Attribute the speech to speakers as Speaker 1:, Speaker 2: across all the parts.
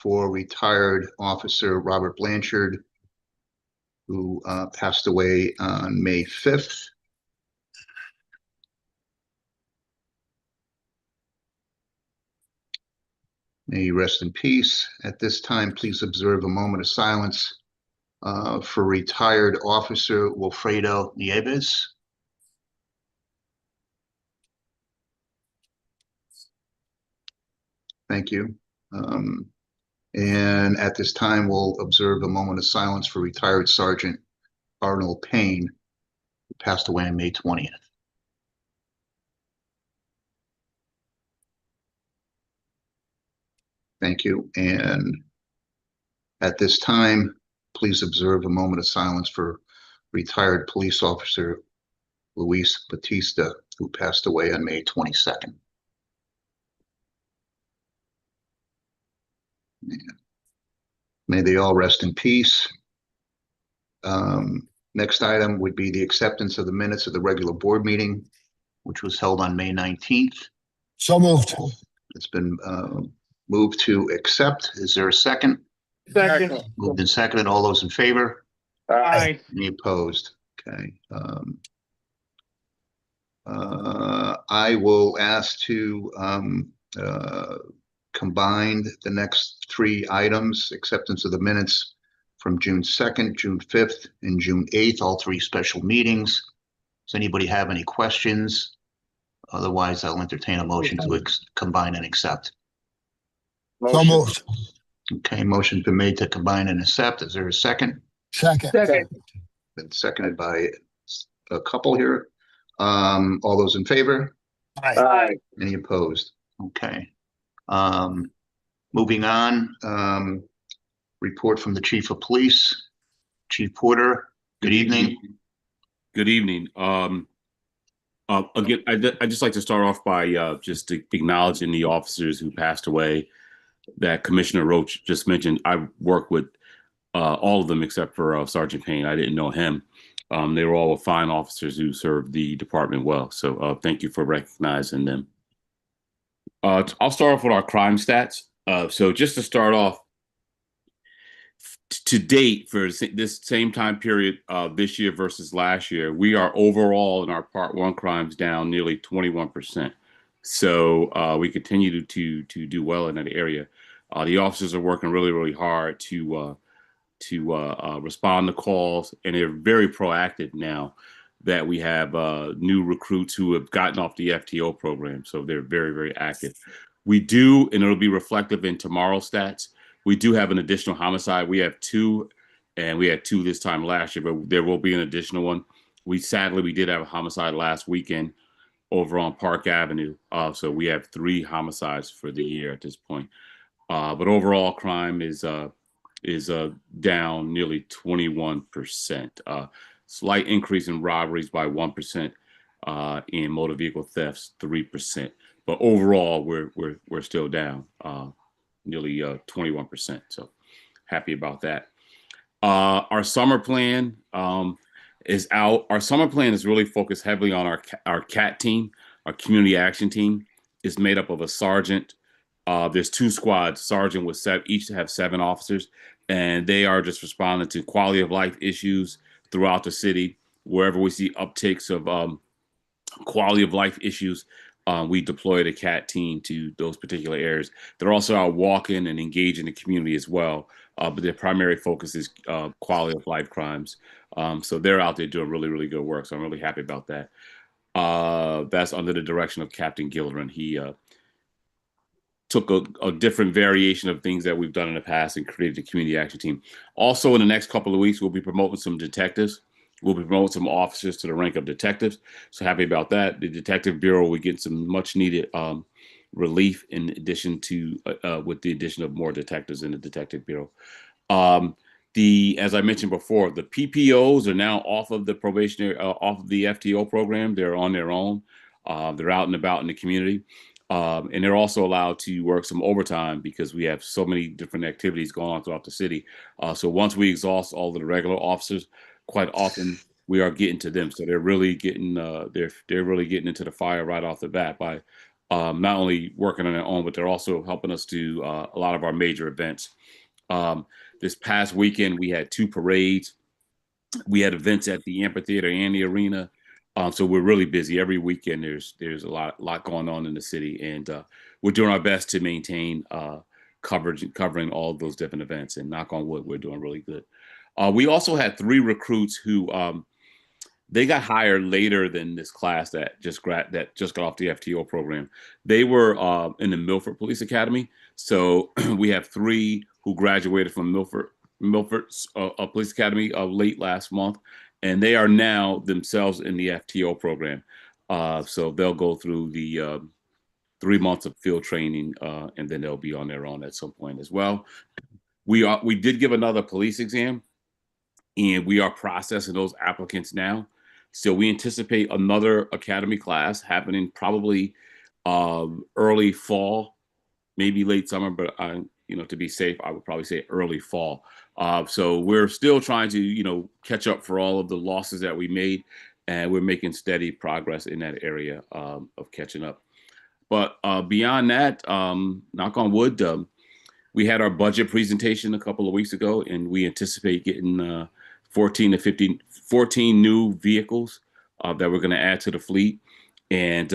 Speaker 1: for retired officer Robert Blanchard, who passed away on May 5th. May he rest in peace. At this time, please observe a moment of silence for retired officer Wilfredo Nieves. Thank you. And at this time, we'll observe a moment of silence for retired Sergeant Arnold Payne, who passed away on May 20th. Thank you. And at this time, please observe a moment of silence for retired police officer Luis Batista, who passed away on May 22nd. May they all rest in peace. Next item would be the acceptance of the minutes of the regular board meeting, which was held on May 19th.
Speaker 2: So moved.
Speaker 1: It's been moved to accept. Is there a second?
Speaker 3: Second.
Speaker 1: Moved and seconded. All those in favor?
Speaker 3: Aye.
Speaker 1: Any opposed? Okay. I will ask to combine the next three items: acceptance of the minutes from June 2nd, June 5th, and June 8th, all three special meetings. Does anybody have any questions? Otherwise, I'll entertain a motion to combine and accept.
Speaker 2: So moved.
Speaker 1: Okay, motion's been made to combine and accept. Is there a second?
Speaker 2: Second.
Speaker 3: Second.
Speaker 1: Been seconded by a couple here. All those in favor?
Speaker 2: Aye.
Speaker 3: Aye.
Speaker 1: Any opposed? Okay. Moving on, report from the Chief of Police, Chief Porter. Good evening.
Speaker 4: Good evening. Again, I'd just like to start off by just acknowledging the officers who passed away that Commissioner Roach just mentioned. I worked with all of them except for Sergeant Payne. I didn't know him. They were all fine officers who served the department well. So thank you for recognizing them. I'll start off with our crime stats. So just to start off, to date for this same time period this year versus last year, we are overall in our Part 1 crimes down nearly 21%. So we continue to do well in that area. The officers are working really, really hard to respond to calls, and they're very proactive now that we have new recruits who have gotten off the FTO program. So they're very, very active. We do, and it'll be reflective in tomorrow's stats, we do have an additional homicide. We have two, and we had two this time last year, but there will be an additional one. Sadly, we did have a homicide last weekend over on Park Avenue. So we have 3 homicides for the year at this point. But overall crime is down nearly 21%. Slight increase in robberies by 1%, in motor vehicle thefts 3%. But overall, we're still down nearly 21%. So happy about that. Our summer plan is out. Our summer plan is really focused heavily on our CAT team. Our community action team is made up of a sergeant. There's 2 squads. Sergeant with each have 7 officers, and they are just responding to quality of life issues throughout the city. Wherever we see uptakes of quality of life issues, we deploy the CAT team to those particular areas. They're also out walking and engaging the community as well, but their primary focus is quality of life crimes. So they're out there doing really, really good work. So I'm really happy about that. That's under the direction of Captain Gilliran. He took a different variation of things that we've done in the past and created a community action team. Also, in the next couple of weeks, we'll be promoting some detectives. We'll be promoting some officers to the rank of detectives. So happy about that. The Detective Bureau will get some much needed relief in addition to with the addition of more detectives in the Detective Bureau. As I mentioned before, the PPOs are now off of the probationary, off of the FTO program. They're on their own. They're out and about in the community. And they're also allowed to work some overtime because we have so many different activities going on throughout the city. So once we exhaust all of the regular officers, quite often we are getting to them. So they're really getting they're really getting into the fire right off the bat by not only working on their own, but they're also helping us do a lot of our major events. This past weekend, we had 2 parades. We had events at the amphitheater and the arena. So we're really busy every weekend. There's a lot going on in the city, and we're doing our best to maintain covering all of those different events. And knock on wood, we're doing really good. We also had 3 recruits who they got hired later than this class that just got off the FTO program. They were in the Milford Police Academy. So we have 3 who graduated from Milford's Police Academy late last month, and they are now themselves in the FTO program. So they'll go through the 3 months of field training, and then they'll be on their own at some point as well. We did give another police exam, and we are processing those applicants now. So we anticipate another academy class happening probably early fall, maybe late summer, but to be safe, I would probably say early fall. So we're still trying to, catch up for all of the losses that we made, and we're making steady progress in that area of catching up. But beyond that, knock on wood, we had our budget presentation a couple of weeks ago, and we anticipate getting 14 new vehicles that we're going to add to the fleet. And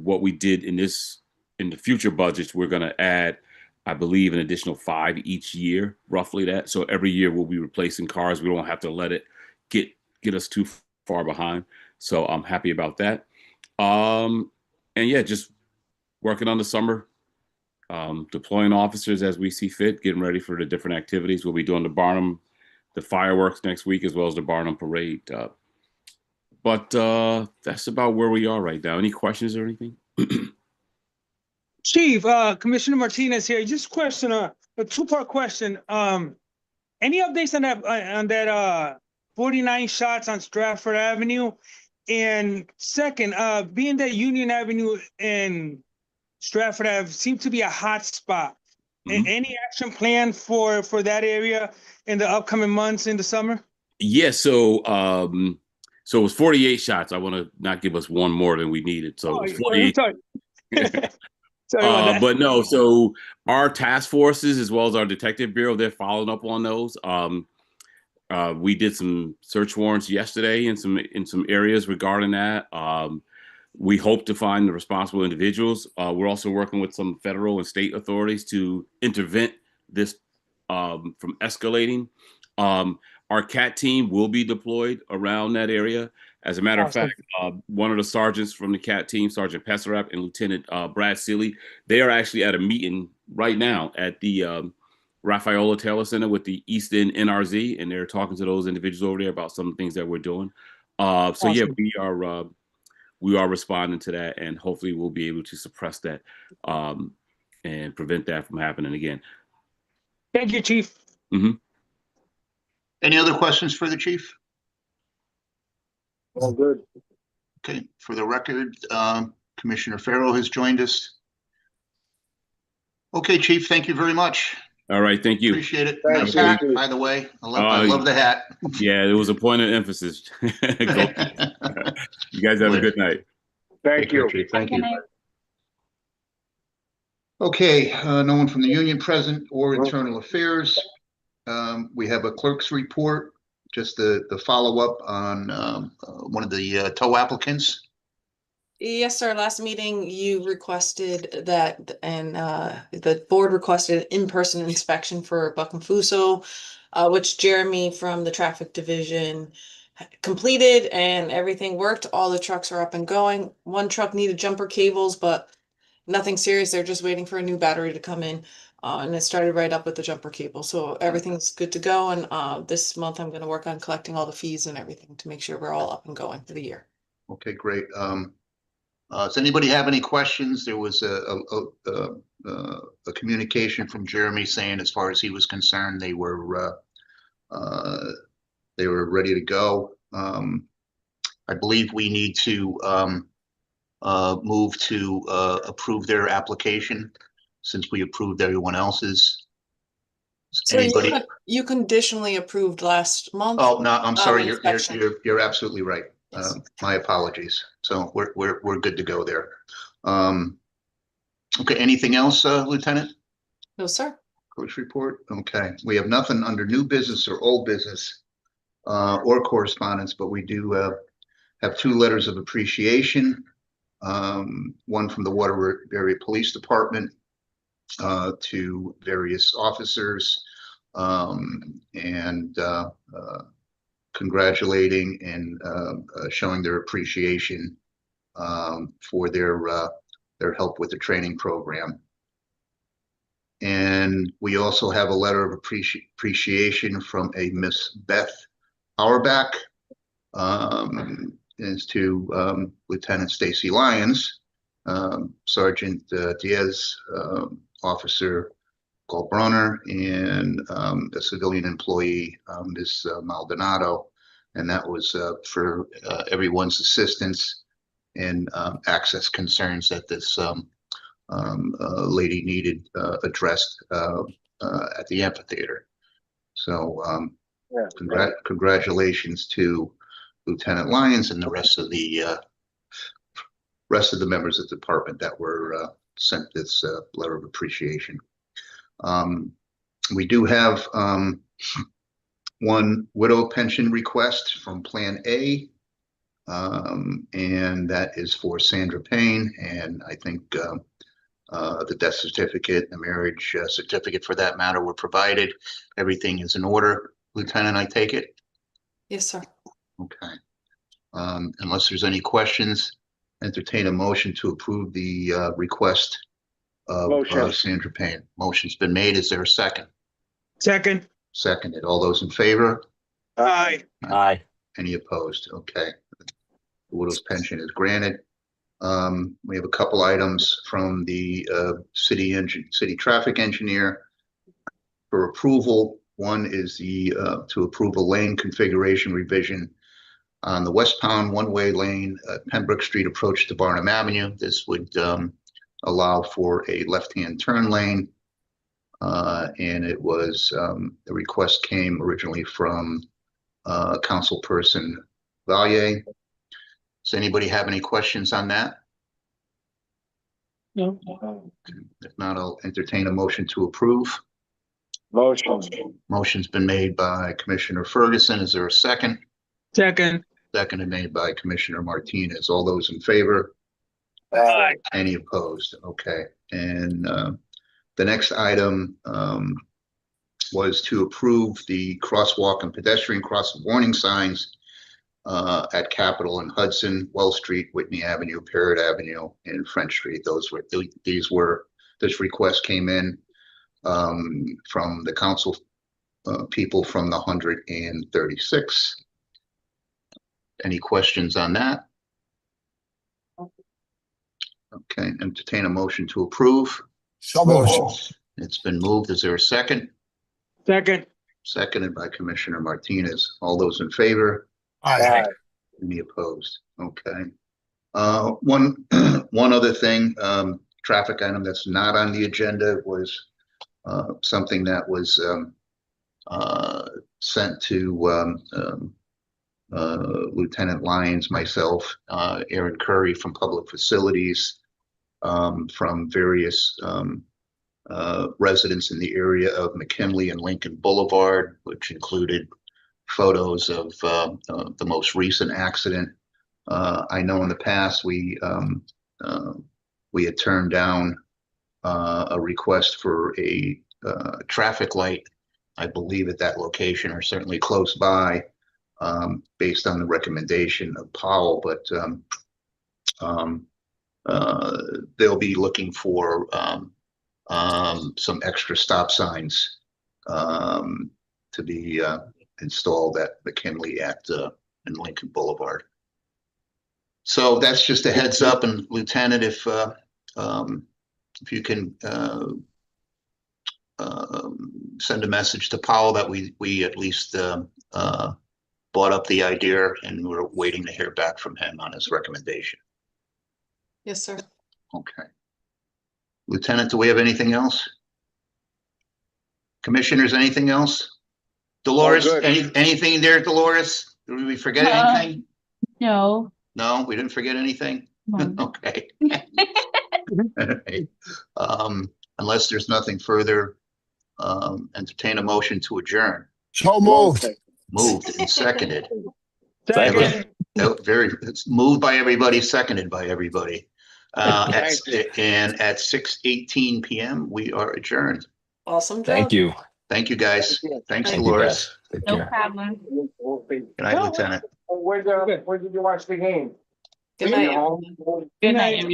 Speaker 4: what we did in the future budgets, we're going to add, I believe, an additional 5 each year, roughly that. So every year we'll be replacing cars. We don't have to let it get us too far behind. So I'm happy about that. And yeah, just working on the summer, deploying officers as we see fit, getting ready for the different activities. We'll be doing the fireworks next week, as well as the Barnum Parade. But that's about where we are right now. Any questions or anything?
Speaker 3: Chief, Commissioner Martinez here. Just question, a 2-part question. Any updates on that 49 shots on Stratford Avenue? And second, being that Union Avenue and Stratford Ave seem to be a hot spot, any action plan for that area in the upcoming months in the summer?
Speaker 4: Yeah, so it was 48 shots. I want to not give us one more than we needed. So it was 48.
Speaker 3: Sorry. Sorry about that.
Speaker 4: But no, so our task forces, as well as our detective bureau, they're following up on those. We did some search warrants yesterday in some areas regarding that. We hope to find the responsible individuals. We're also working with some federal and state authorities to intervene this from escalating. Our CAT team will be deployed around that area. As a matter of fact, one of the sergeants from the CAT team, Sergeant Pesarap and Lieutenant Brad Seeley, they are actually at a meeting right now at the Rafaela Taylor Center with the East End NRZ, and they're talking to those individuals over there about some of the things that we're doing. So yeah, we are responding to that, and hopefully we'll be able to suppress that and prevent that from happening again.
Speaker 3: Thank you, Chief.
Speaker 1: Any other questions for the chief?
Speaker 2: All good.
Speaker 1: Okay, for the record, Commissioner Farrow has joined us. Okay, Chief, thank you very much.
Speaker 4: All right, thank you.
Speaker 1: Appreciate it.
Speaker 2: Thanks,
Speaker 1: Nice hat,
Speaker 2: Chief.
Speaker 1: by the way. I love the hat.
Speaker 4: Yeah, it was a point of emphasis. You guys have a good night.
Speaker 2: Thank you.
Speaker 1: Chief. Thank you. Okay, no one from the union present or internal affairs. We have a clerk's report, just the follow-up on one of the tow applicants.
Speaker 5: Yes, sir. Last meeting you requested that, and the board requested in-person inspection for Buckhamfuso, which Jeremy from the traffic division completed, and everything worked. All the trucks are up and going. One truck needed jumper cables, but nothing serious. They're just waiting for a new battery to come in. And it started right up with the jumper cable. So everything's good to go. And this month I'm going to work on collecting all the fees and everything to make sure we're all up and going for the year.
Speaker 1: Okay, great. Does anybody have any questions? There was a communication from Jeremy saying, as far as he was concerned, they were ready to go. I believe we need to move to approve their application, since we approved everyone else's.
Speaker 5: So you conditionally approved last month.
Speaker 1: Oh, no, I'm sorry.
Speaker 5: inspection.
Speaker 1: You're absolutely right.
Speaker 5: Yes.
Speaker 1: My apologies. So we're good to go there. Okay, anything else, Lieutenant?
Speaker 5: No, sir.
Speaker 1: Coach report? Okay, we have nothing under new business or old business or correspondence, but we do have two letters of appreciation. One from the Waterbury Police Department to various officers and congratulating and showing their appreciation for their help with the training program. And we also have a letter of appreciation from a Miss Beth Auerbach, is to Lieutenant Stacy Lyons, Sergeant Diaz, Officer Galbrunner, and a civilian employee, Ms. Maldonado. And that was for everyone's assistance and access concerns that this lady needed addressed at the amphitheater. So congratulations to Lieutenant Lyons and the rest of the members of the department that were sent this letter of appreciation. We do have one widow pension request from Plan A, and that is for Sandra Payne. And I think the death certificate, the marriage certificate for that matter were provided. Everything is in order. Lieutenant, I take it?
Speaker 5: Yes, sir.
Speaker 1: Okay. Unless there's any questions, entertain a motion to approve the request of Sandra Payne. Motion's been made. Is there a second?
Speaker 3: Second.
Speaker 1: Seconded. All those in favor?
Speaker 3: Aye.
Speaker 2: Aye.
Speaker 1: Any opposed? Okay. The widow's pension is granted. We have a couple items from the city traffic engineer for approval. One is the to approve a lane configuration revision on the westbound one-way lane at Pembroke Street approach to Barnum Avenue. This would allow for a left-hand turn lane. And it was, the request came originally from Councilperson Valier. Does anybody have any questions on that?
Speaker 3: No.
Speaker 1: If not, I'll entertain a motion to approve.
Speaker 2: Motion.
Speaker 1: Motion's been made by Commissioner Ferguson. Is there a second?
Speaker 3: Second.
Speaker 1: Seconded made by Commissioner Martinez. All those in favor?
Speaker 3: Aye.
Speaker 1: Any opposed? Okay. And the next item was to approve the crosswalk and pedestrian crossing warning signs at Capitol and Hudson, Wells Street, Whitney Avenue, Parrott Avenue, and French Street. This request came in from the council people from the 136. Any questions on that? Okay, entertain a motion to approve.
Speaker 2: So moved.
Speaker 1: It's been moved. Is there a second?
Speaker 3: Second.
Speaker 1: Seconded by Commissioner Martinez. All those in favor?
Speaker 2: Aye.
Speaker 1: Any opposed? Okay. One other thing, traffic item that's not on the agenda was something that was sent to Lieutenant Lyons, myself, Aaron Curry from Public Facilities, from various residents in the area of McKinley and Lincoln Boulevard, which included photos of the most recent accident. I know in the past we had turned down a request for a traffic light, I believe at that location or certainly close by, based on the recommendation of Powell, but they'll be looking for some extra stop signs to be installed at McKinley and Lincoln Boulevard. So that's just a heads up. And Lieutenant, if you can send a message to Powell that we at least brought up the idea and we're waiting to hear back from him on his recommendation.
Speaker 5: Yes, sir.
Speaker 1: Okay. Lieutenant, do we have anything else? Commissioners, anything else? Dolores, anything there, Dolores? Did we forget anything?
Speaker 6: No.
Speaker 1: No, we didn't forget anything?
Speaker 6: No.
Speaker 1: Okay. Unless there's nothing further, entertain a motion to adjourn.
Speaker 2: So moved.
Speaker 1: Moved and seconded.
Speaker 3: Second.
Speaker 1: It's moved by everybody, seconded by everybody. And at 6:18 PM, we are adjourned.
Speaker 5: Awesome job.
Speaker 6: Thank you.
Speaker 1: Thank you, guys. Thanks,
Speaker 5: Thank
Speaker 6: you,
Speaker 1: Dolores.
Speaker 6: guys. Take
Speaker 7: No
Speaker 6: care.
Speaker 7: problem.
Speaker 1: Good night, Lieutenant.
Speaker 2: Where did you watch the game?
Speaker 5: Good night.
Speaker 2: Home.
Speaker 7: Good night, everybody.